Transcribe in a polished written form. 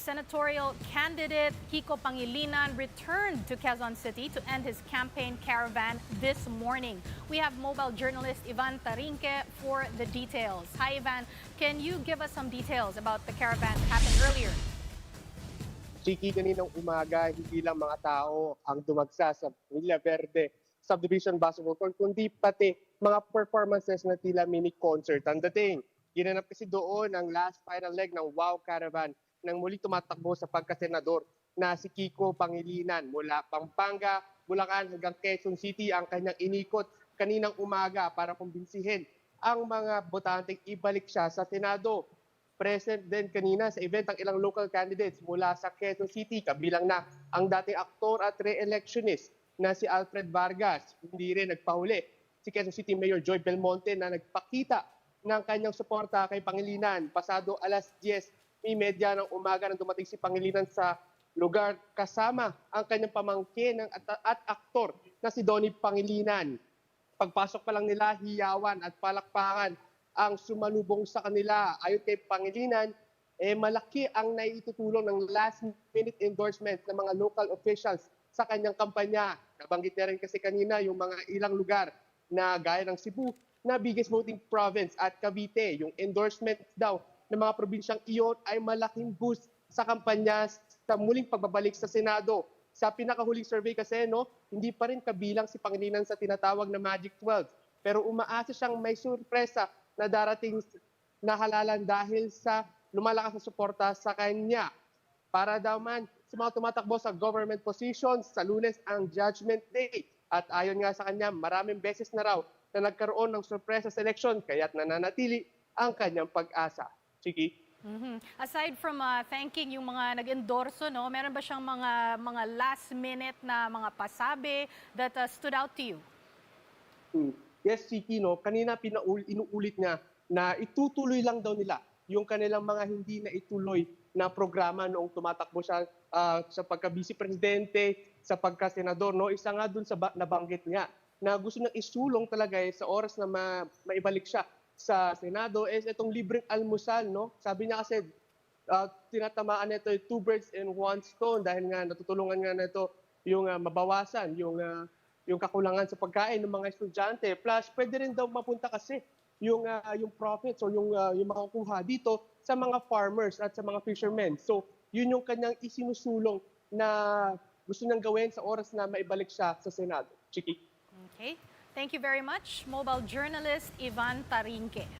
Senatorial candidate Kiko Pangilinan returned to Quezon City to end his campaign caravan this morning. We have mobile journalist Ivan Tarinque for the details. Hi Ivan, can you give us some details about the caravan that happened earlier? Chiki, kaninang umaga, hindi lang mga tao ang dumagsa sa Villa Verde Subdivision Basketball Court, kundi pati mga performances na tila mini concert ang dating. Ginanap kasi doon ang last final leg ng Wow Caravan nang muli tumatakbo sa pagkasenador na si Kiko Pangilinan mula Pampanga, Bulacan hanggang Quezon City ang kanyang inikot kaninang umaga para kumbinsihin ang mga botanteng ibalik siya sa Senado. Present din kanina sa event ang ilang local candidates mula sa Quezon City, kabilang na ang dating aktor at re-electionist na si Alfred Vargas. Hindi rin nagpahuli si Quezon City Mayor Joy Belmonte na nagpakita ng kanyang suporta kay Pangilinan. Pasado alas 10:30 ng umaga nang dumating si Pangilinan sa lugar kasama ang kanyang pamangkin at aktor na si Donnie Pangilinan. Pagpasok pa lang nila, hiyawan at palakpakan ang sumalubong sa kanila. Ayon kay Pangilinan, malaki ang naitutulong ng last-minute endorsement ng mga local officials sa kanyang kampanya. Nabanggit na rin kasi kanina yung mga ilang lugar na gaya ng Cebu na biggest voting province at Cavite. Yung endorsement daw ng mga probinsyang iyon ay malaking boost sa kampanya sa muling pagbabalik sa Senado. Sa pinakahuling survey kasi, hindi pa rin kabilang si Pangilinan sa tinatawag na Magic 12. Pero umaasa siyang may surpresa na darating na halalan dahil sa lumalakas na suporta sa kanya. Para daw man sa mga tumatakbo sa government positions, sa Lunes ang Judgment Day. At ayon nga sa kanya, maraming beses na raw na nagkaroon ng surpresa sa eleksyon kaya't nananatili ang kanyang pag-asa. Chiki? Aside from thanking yung mga nag-endorso, meron ba siyang mga last minute na mga pasabi that stood out to you? Yes, Chiki, kanina inuulit niya na itutuloy lang daw nila yung kanilang mga hindi na ituloy na programa noong tumatakbo siya sa pagka-vice presidente, sa pagka-senador. Isa nga dun sa nabanggit niya na gusto niyang isulong talaga sa oras na maibalik siya sa Senado is itong libreng almusal. Sabi niya kasi tinatamaan nito yung two birds in one stone dahil nga natutulungan nga nito yung mabawasan yung kakulangan sa pagkain ng mga estudyante. Plus, pwede rin daw mapunta kasi yung profits o yung makukuha dito sa mga farmers at sa mga fishermen. So, yun yung kanyang isinusulong na gusto niyang gawin sa oras na maibalik siya sa Senado. Chiki. Okay. Thank you very much, mobile journalist Ivan Tarinque.